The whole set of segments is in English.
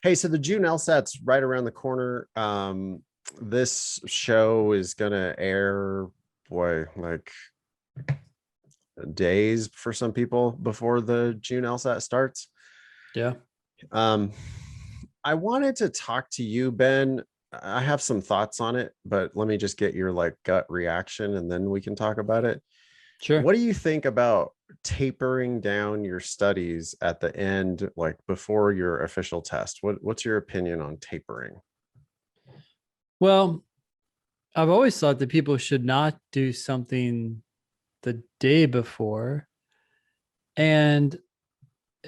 Hey, so the June LSAT's right around the corner. This show is gonna air, boy, like days for some people before the June LSAT starts. Yeah, Um, I wanted to talk to you, Ben. I have some thoughts on it, but let me just get your like gut reaction and then we can talk about it. sure. What do you think about tapering down your studies at the end, like before your official test? What's your opinion on tapering? Well, I've always thought that people should not do something the day before. And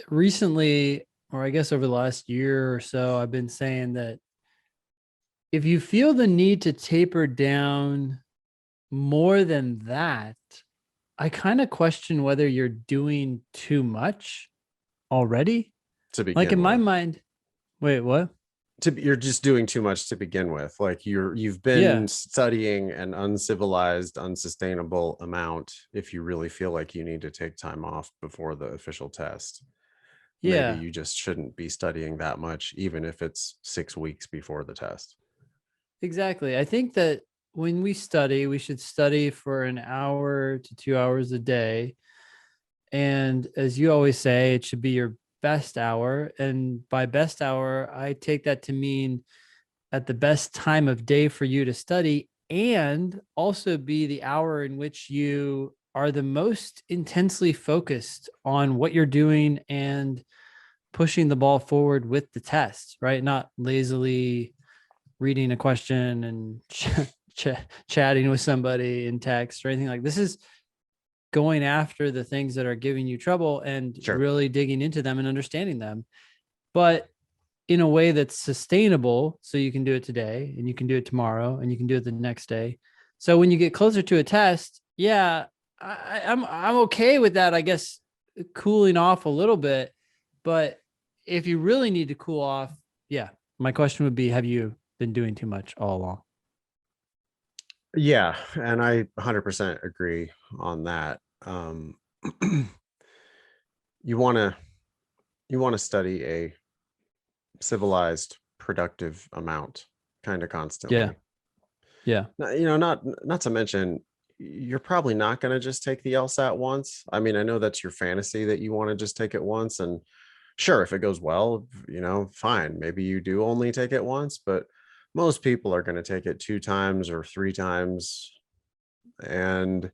recently, or I guess over the last year or so, I've been saying that if you feel the need to taper down more than that, I kind of question whether you're doing too much already. To Like in begin my with. mind, wait, what? You're just doing too much to begin with. Like you've been Yeah, studying an uncivilized, unsustainable amount. If you really feel like you need to take time off before the official test, maybe yeah, you just shouldn't be studying that much, even if it's 6 weeks before the test. exactly. I think that when we study, we should study for an hour to 2 hours a day. And as you always say, it should be your best hour. And by best hour, I take that to mean at the best time of day for you to study and also be the hour in which you are the most intensely focused on what you're doing and pushing the ball forward with the test, right? Not lazily reading a question and chatting with somebody in text or anything like this. Is going after the things that are giving you trouble and Sure. really digging into them and understanding them, but in a way that's sustainable. So you can do it today and you can do it tomorrow and you can do it the next day. So when you get closer to a test, yeah, I'm okay with that, I guess, cooling off a little bit. But if you really need to cool off, yeah, my question would be, have you been doing too much all along? Yeah, and I 100% agree on that. You want to study a civilized, productive amount kind of Yeah, constantly. yeah, Not to mention, you're probably not going to just take the LSAT once. I mean, I know that's your fantasy that you want to just take it once, and sure, if it goes well, fine. Maybe you do only take it once, but most people are going to take it 2 times or 3 times, and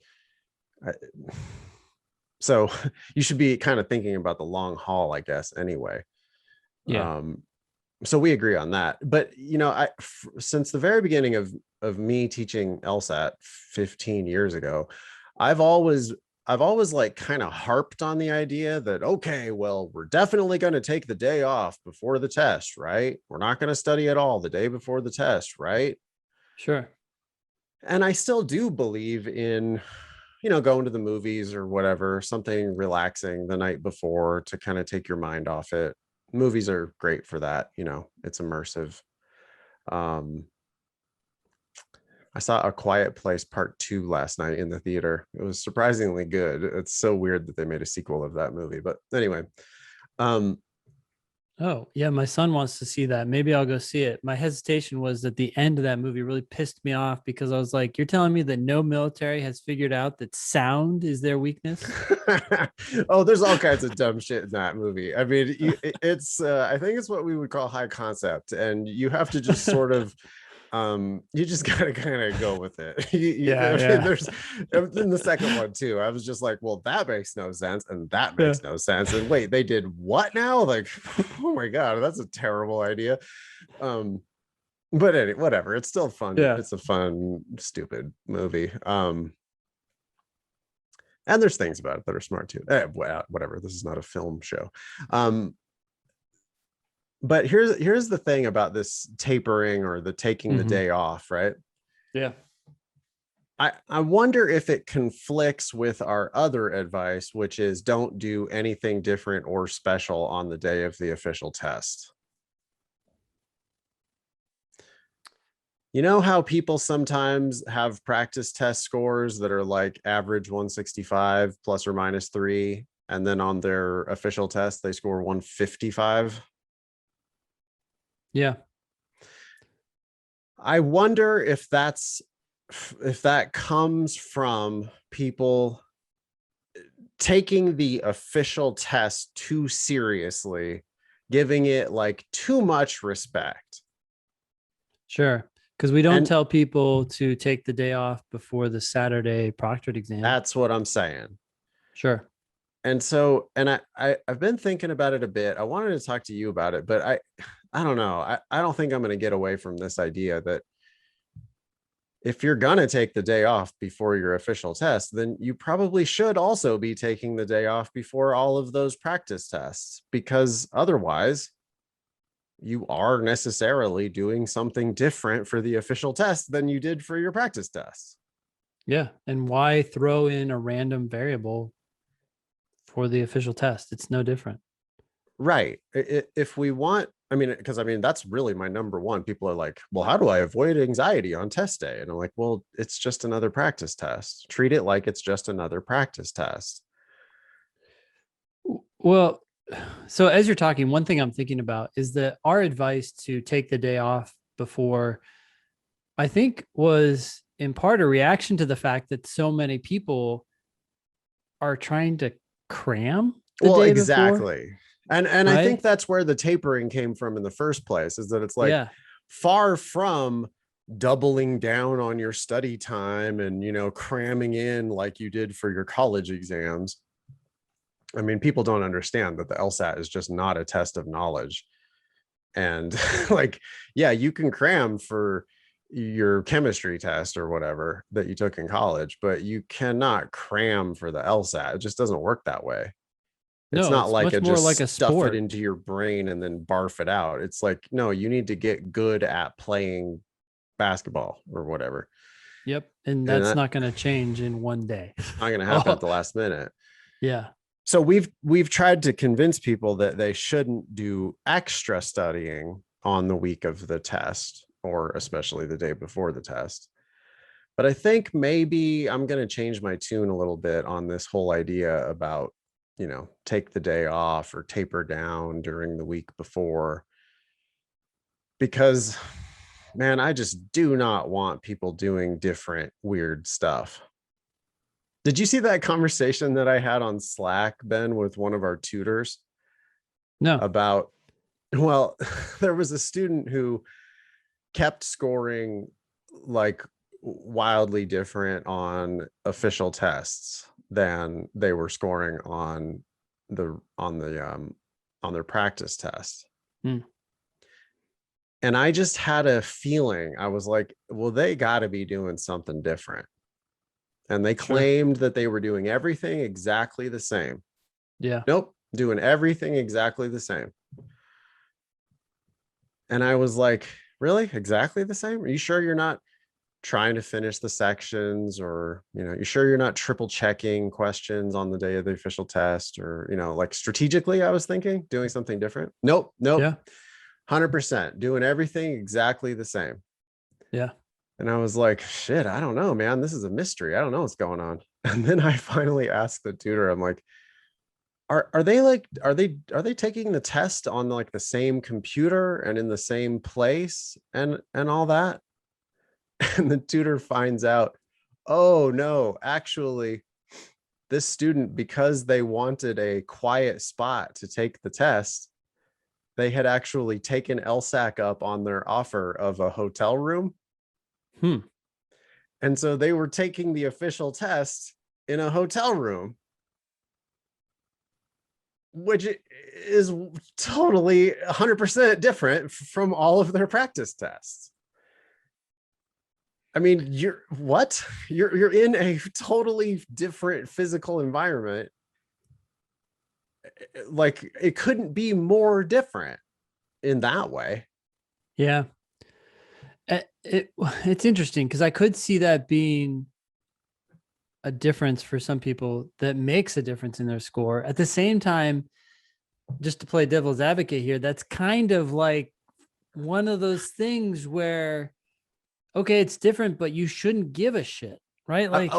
I, so you should be kind of thinking about the long haul, I guess. Anyway, yeah. um, so we agree on that. But since the very beginning of me teaching LSAT 15 years ago, I've always I've always like kind of harped on the idea that, okay, well, we're definitely going to take the day off before the test, right? We're not going to study at all the day before the test, right? Sure. And I still do believe in, going to the movies or whatever, something relaxing the night before to kind of take your mind off it. Movies are great for that, it's immersive. Um, I saw A Quiet Place Part 2 last night in the theater. It was surprisingly good. It's so weird that they made a sequel of that movie. But anyway, um, Oh, yeah, my son wants to see that. Maybe I'll go see it. My hesitation was that the end of that movie really pissed me off because I was like, you're telling me that no military has figured out that sound is their weakness? oh, there's all kinds of dumb shit in that movie. I mean, it's I think it's what we would call high concept, and you have to just sort of you just gotta kind of go with it. Yeah, I mean, yeah. there's in the second one too, I was just like, well, that makes no sense and that Yeah. makes no sense, and wait, they did what now? Like, oh my god, that's a terrible idea. um but anyway, whatever, it's still fun. Yeah. It's a fun stupid movie. And there's things about it that are smart too. Whatever, this is not a film show. um but here's the thing about this tapering or the taking the Hmm. day off, right? Yeah. I wonder if it conflicts with our other advice, which is don't do anything different or special on the day of the official test. You know how people sometimes have practice test scores that are like average 165 plus or minus 3, and then on their official test, they score 155? Yeah. I wonder if that comes from people taking the official test too seriously, giving it like too much respect. Sure. Because we don't And tell people to take the day off before the Saturday proctored exam. that's what I'm saying. Sure. And so, and I've been thinking about it a bit. I wanted to talk to you about it, but I don't know. I don't think I'm going to get away from this idea that if you're going to take the day off before your official test, then you probably should also be taking the day off before all of those practice tests, because otherwise you are necessarily doing something different for the official test than you did for your practice tests. Yeah. And why throw in a random variable for the official test? It's no different. Right. If we want, I mean, because I mean, that's really my number one. People are like, well, how do I avoid anxiety on test day? And I'm like, well, it's just another practice test. Treat it like it's just another practice test. Well, so as you're talking, one thing I'm thinking about is that our advice to take the day off before, I think, was in part a reaction to the fact that so many people are trying to cram the Well, day before, exactly. And I think right? that's where the tapering came from in the first place, is that it's like Yeah. far from doubling down on your study time and, cramming in like you did for your college exams. I mean, people don't understand that the LSAT is just not a test of knowledge. And like, yeah, you can cram for your chemistry test or whatever that you took in college, but you cannot cram for the LSAT. It just doesn't work that way. It's No, not it's like much a more just like a stuff it sport. into your brain and then barf it out. It's like, no, you need to get good at playing basketball or whatever. Yep. And And that's that's not going to change in one day. not going to happen at Oh, the last minute. yeah. So we've tried to convince people that they shouldn't do extra studying on the week of the test, or especially the day before the test. But I think maybe I'm going to change my tune a little bit on this whole idea about, take the day off or taper down during the week before, because man, I just do not want people doing different weird stuff. Did you see that conversation that I had on Slack, Ben, with one of our tutors No. about, well, there was a student who kept scoring like wildly different on official tests than they were scoring on their practice test. Hmm. And I just had a feeling, I was like, well, they got to be doing something different. And they Sure. claimed that they were doing everything exactly the same. Yeah. Nope, doing everything exactly the same. And I was like, really? Exactly the same? Are you sure you're not trying to finish the sections, or, you sure you're not triple checking questions on the day of the official test, or, like strategically, I was thinking doing something different. Nope, nope. Yeah. 100% doing everything exactly the same. Yeah. And I was like, shit, I don't know, man. This is a mystery. I don't know what's going on. And then I finally asked the tutor, I'm like, are they like, are they taking the test on like the same computer and in the same place and all that? And the tutor finds out, oh no, actually, this student, because they wanted a quiet spot to take the test, they had actually taken LSAC up on their offer of a hotel room. Hmm. And so they were taking the official test in a hotel room, which is totally 100% different from all of their practice tests. I mean, you're in a totally different physical environment. Like, it couldn't be more different in that way. Yeah. It's interesting because I could see that being a difference for some people that makes a difference in their score. At the same time, just to play devil's advocate here, that's kind of like one of those things where, okay, it's different, but you shouldn't give a shit, right? Like,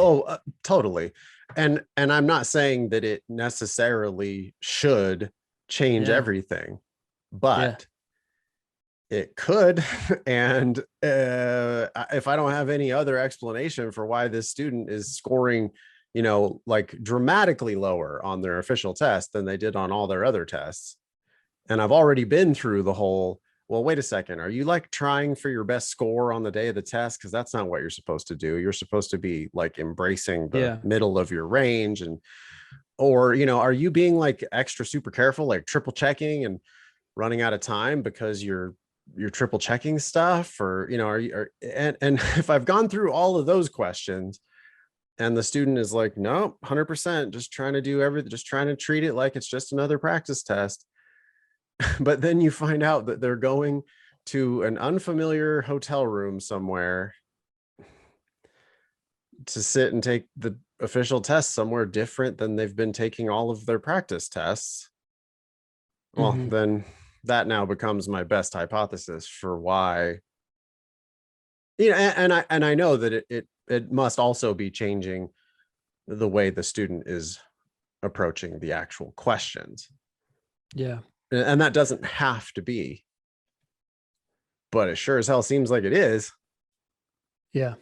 Totally. And I'm not saying that it necessarily should change yeah, everything, yeah, but It could. And if I don't have any other explanation for why this student is scoring, like dramatically lower on their official test than they did on all their other tests, and I've already been through the whole, well, wait a second, are you like trying for your best score on the day of the test? Because that's not what you're supposed to do. You're supposed to be like embracing the Yeah. middle of your range. And, or, are you being like extra super careful, like triple checking and running out of time because you're triple checking stuff? Or, are you, and if I've gone through all of those questions and the student is like, no, 100%, just trying to do everything, just trying to treat it like it's just another practice test. But then you find out that they're going to an unfamiliar hotel room somewhere to sit and take the official test somewhere different than they've been taking all of their practice tests. Well, Hmm. then that now becomes my best hypothesis for why, and I know that it must also be changing the way the student is approaching the actual questions. Yeah. And that doesn't have to be, but it sure as hell seems like it is. Yeah.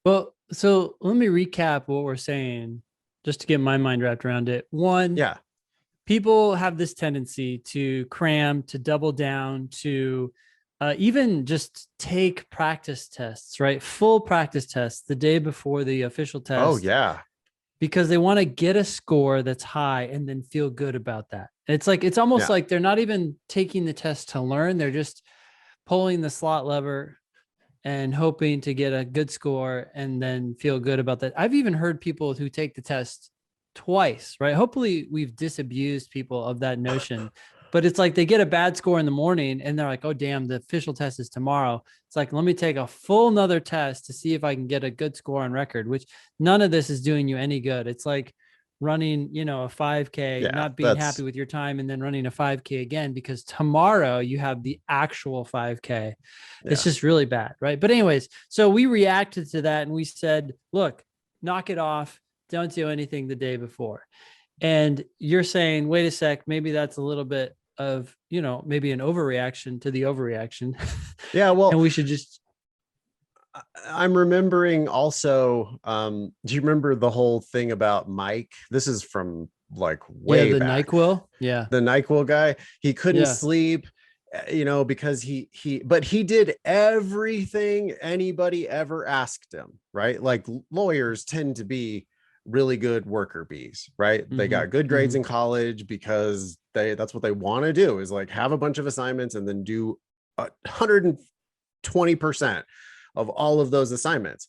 Well, so let me recap what we're saying just to get my mind wrapped around it. One, Yeah. people have this tendency to cram, to double down, to even just take practice tests, right? Full practice tests the day before the official Oh test, yeah. because they want to get a score that's high and then feel good about that. It's like, it's almost Yeah. like they're not even taking the test to learn. They're just pulling the slot lever and hoping to get a good score and then feel good about that. I've even heard people who take the test twice, right? Hopefully we've disabused people of that notion. But it's like they get a bad score in the morning and they're like, oh, damn, the official test is tomorrow. It's like, let me take a full nother test to see if I can get a good score on record, which none of this is doing you any good. It's like running, a 5K, Yeah. not being happy That's, with your time, and then running a 5K again because tomorrow you have the actual 5K. It's yeah. just really bad, right? But anyways, so we reacted to that and we said, look, knock it off. Don't do anything the day before. And you're saying, wait a sec, maybe that's a little bit of, maybe an overreaction to the overreaction. Yeah. And Well, we should just, I'm remembering also, do you remember the whole thing about Mike? This is from like yeah, way the back. NyQuil. Yeah. The NyQuil guy, he couldn't Yeah. sleep, because but he did everything anybody ever asked him, right? Like lawyers tend to be really good worker bees, right? They Mm-hmm. got good grades Mm-hmm. in college because that's what they want to do, is like have a bunch of assignments and then do 120% of all of those assignments.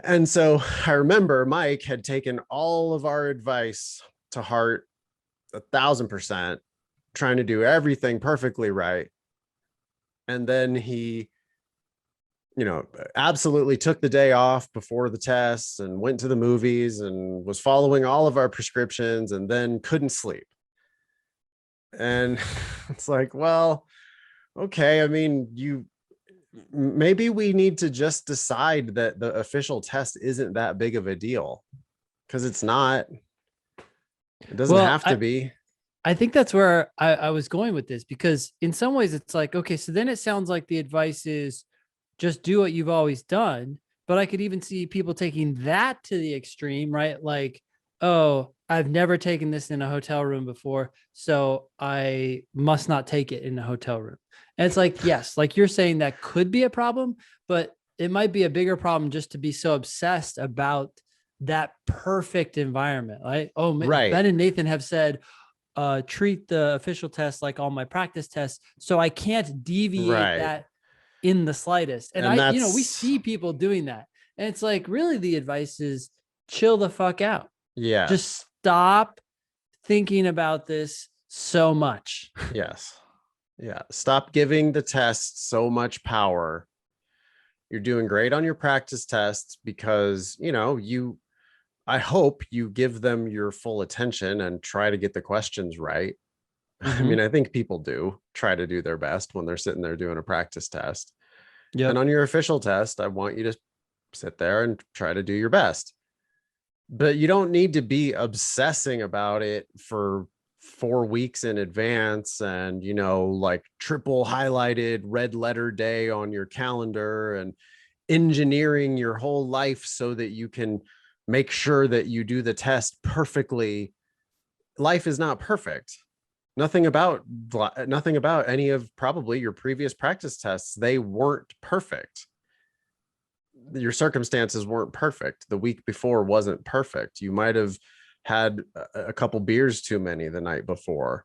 And so I remember Mike had taken all of our advice to heart 1,000%, trying to do everything perfectly right. And then he, absolutely took the day off before the tests and went to the movies and was following all of our prescriptions and then couldn't sleep. And it's like, well, okay. I mean, maybe we need to just decide that the official test isn't that big of a deal, because it's not. It doesn't Well, have to be. I think that's where I was going with this, because in some ways it's like, okay, so then it sounds like the advice is just do what you've always done. But I could even see people taking that to the extreme, right? Like, oh, I've never taken this in a hotel room before, so I must not take it in a hotel room. And it's like, yes, like you're saying that could be a problem, but it might be a bigger problem just to be so obsessed about that perfect environment. Right? Oh, Right. Ben and Nathan have said, treat the official test like all my practice tests, so I can't deviate Right. that in the slightest. And And we that's, see people doing that. And it's like, really, the advice is chill the fuck out. yes. Just stop thinking about this so much. Yes. Yeah. Stop giving the test so much power. You're doing great on your practice tests because, I hope you give them your full attention and try to get the questions right. I Mm-hmm. mean, I think people do try to do their best when they're sitting there doing a practice test. And Yep. on your official test, I want you to sit there and try to do your best. But you don't need to be obsessing about it for 4 weeks in advance and, like triple highlighted red letter day on your calendar and engineering your whole life so that you can make sure that you do the test perfectly. Life is not perfect. Nothing about any of probably your previous practice tests. They weren't perfect. Your circumstances weren't perfect. The week before wasn't perfect. You might have had a couple beers too many the night before.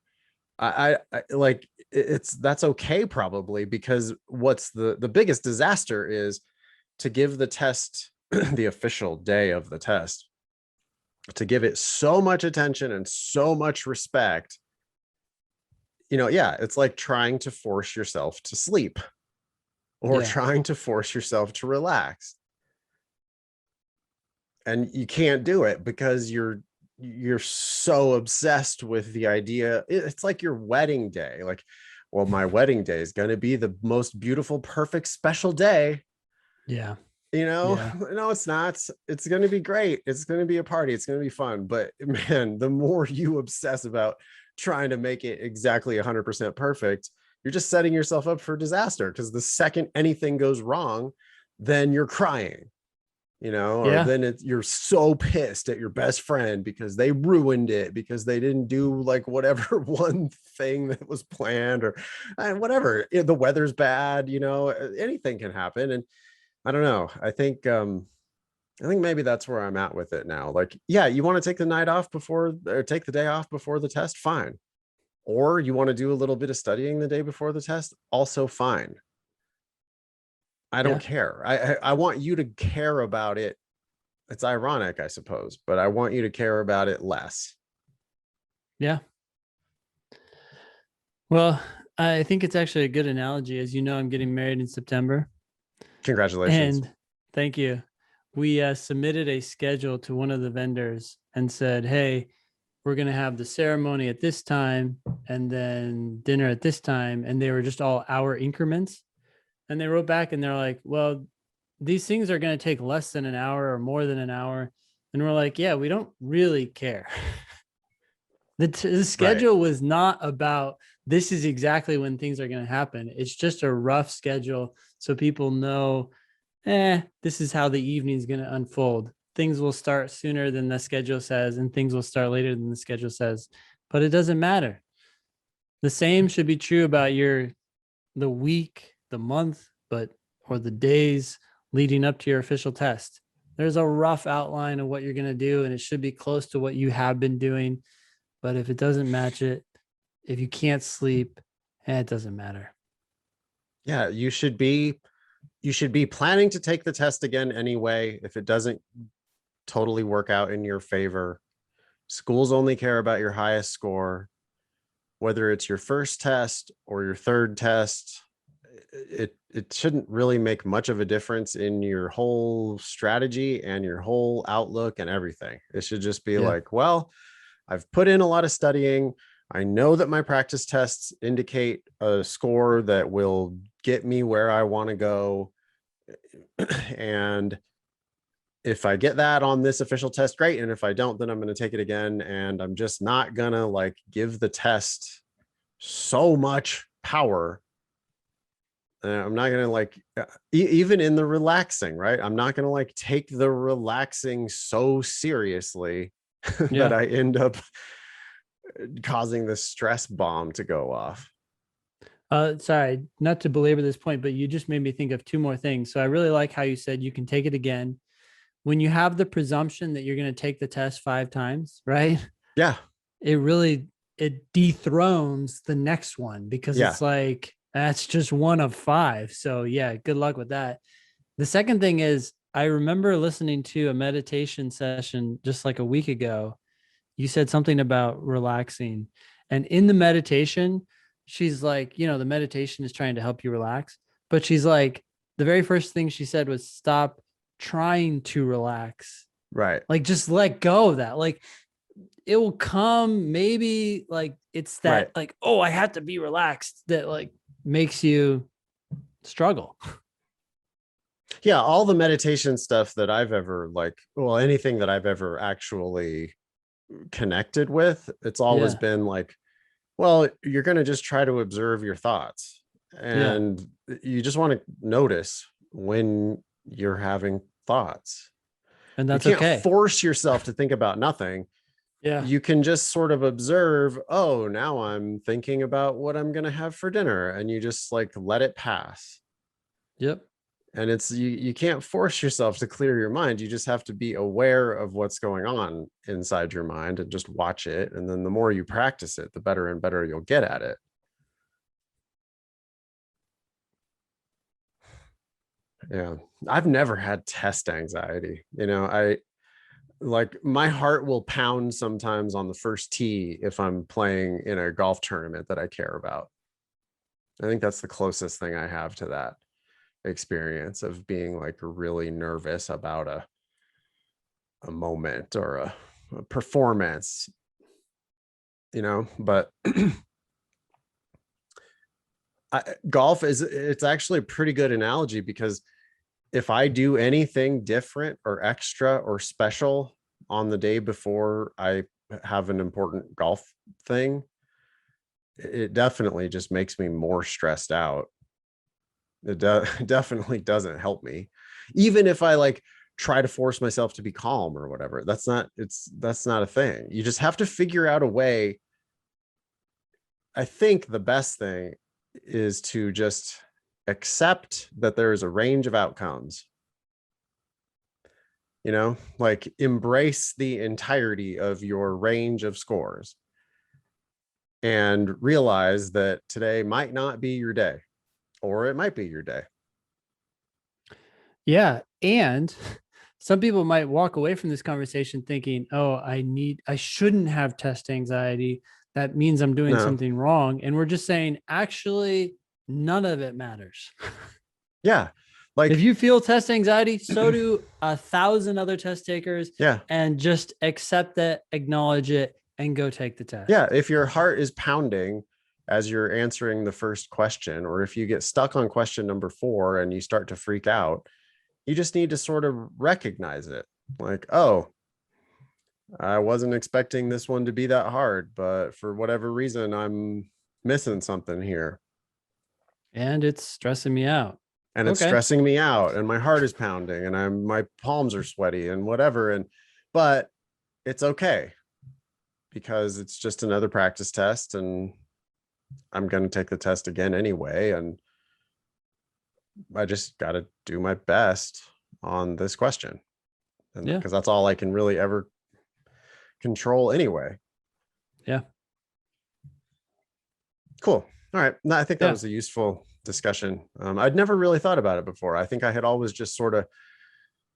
I like that's okay probably, because what's the biggest disaster is to give the test the official day of the test, to give it so much attention and so much respect. Yeah, it's like trying to force yourself to sleep or Yeah. trying to force yourself to relax. And you can't do it because you're so obsessed with the idea. It's like your wedding day. Like, well, my wedding day is going to be the most beautiful, perfect, special day. Yeah. you know Yeah. no, it's not. It's going to be great. It's going to be a party. It's going to be fun. But man, the more you obsess about trying to make it exactly 100% perfect, you're just setting yourself up for disaster, because the second anything goes wrong, then you're crying, or Yeah. then you're so pissed at your best friend because they ruined it, because they didn't do like whatever one thing that was planned, or whatever. The weather's bad, anything can happen. And I don't know. I think maybe that's where I'm at with it now. Like, yeah, you want to take the night off before, or take the day off before the test, fine. Or you want to do a little bit of studying the day before the test, also fine. I don't Yeah. care. I want you to care about it. It's ironic, I suppose, but I want you to care about it less. Yeah. Well, I think it's actually a good analogy. As you know, I'm getting married in September. Congratulations. And thank you. We submitted a schedule to one of the vendors and said, hey, we're going to have the ceremony at this time and then dinner at this time. And they were just all hour increments. And they wrote back and they're like, well, these things are going to take less than an hour or more than an hour. And we're like, yeah, we don't really care. The Right. schedule was not about this is exactly when things are going to happen. It's just a rough schedule so people know, this is how the evening is going to unfold. Things will start sooner than the schedule says, and things will start later than the schedule says. But it doesn't matter. The same should be true about the week, the month, or the days leading up to your official test. There's a rough outline of what you're going to do, and it should be close to what you have been doing. But if it doesn't match it, if you can't sleep, it doesn't matter. Yeah, you should be planning to take the test again anyway. If it doesn't totally work out in your favor, schools only care about your highest score. Whether it's your first test or your third test, it shouldn't really make much of a difference in your whole strategy and your whole outlook and everything. It should just be Yeah. like, well, I've put in a lot of studying. I know that my practice tests indicate a score that will get me where I want to go. And if I get that on this official test, great. And if I don't, then I'm going to take it again. And I'm just not going to like give the test so much power. I'm not going to like, even in the relaxing, right? I'm not going to like take the relaxing so seriously that Yeah. I end up causing the stress bomb to go off. Sorry, not to belabor this point, but you just made me think of two more things. So I really like how you said you can take it again. When you have the presumption that you're going to take the test 5 times, right? Yeah. It dethrones the next one because Yeah. it's like that's just one of 5. So yeah, good luck with that. The second thing is I remember listening to a meditation session just like a week ago. You said something about relaxing. And in the meditation, she's like, the meditation is trying to help you relax. But she's like, the very first thing she said was stop trying to relax. Right. Like, just let go of that. Like, it will come. Maybe like it's that, Right. like, oh, I have to be relaxed that like makes you struggle. Yeah. All the meditation stuff that I've ever like, well, anything that I've ever actually connected with. It's always Yeah. been like, well, you're going to just try to observe your thoughts, Yeah. and you just want to notice when you're having thoughts. And You that's can't okay. force yourself to think about nothing. Yeah. You can just sort of observe, oh, now I'm thinking about what I'm going to have for dinner, and you just like let it pass. Yep. And it's you can't force yourself to clear your mind. You just have to be aware of what's going on inside your mind and just watch it. And then the more you practice it, the better and better you'll get at it. Yeah. I've never had test anxiety. I like my heart will pound sometimes on the first tee if I'm playing in a golf tournament that I care about. I think that's the closest thing I have to that experience of being like really nervous about a moment or a performance, but golf it's actually a pretty good analogy, because if I do anything different or extra or special on the day before I have an important golf thing, it definitely just makes me more stressed out. It definitely doesn't help me. Even if I like try to force myself to be calm or whatever, that's not a thing. You just have to figure out a way. I think the best thing is to just accept that there is a range of outcomes, like embrace the entirety of your range of scores and realize that today might not be your day, or it might be your day. Yeah. And some people might walk away from this conversation thinking, oh, I shouldn't have test anxiety. That means I'm doing No. something wrong. And we're just saying, actually, none of it matters. Yeah. If Like, you feel test anxiety, so do 1,000 other test takers, yeah. and just accept it, acknowledge it, and go take the Yeah. test. If your heart is pounding as you're answering the first question, or if you get stuck on question number 4 and you start to freak out, you just need to sort of recognize it. Like, oh, I wasn't expecting this one to be that hard, but for whatever reason, I'm missing something here. And it's stressing me out. And it's Okay. stressing me out, and my heart is pounding, and my palms are sweaty and whatever. But it's okay, because it's just another practice test, and I'm going to take the test again anyway. And I just got to do my best on this question. And Yeah. because that's all I can really ever control anyway. Yeah. Cool. All right. No, I think that Yeah. was a useful discussion. I'd never really thought about it before. I think I had always just sort of,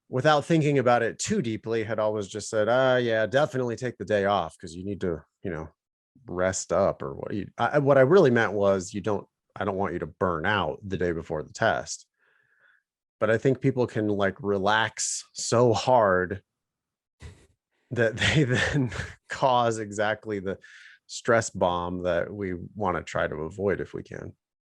without thinking about it too deeply, had always just said, yeah, definitely take the day off because you need to, rest up, or what I really meant was I don't want you to burn out the day before the test. But I think people can like relax so hard that they then cause exactly the stress bomb that we want to try to avoid if we can.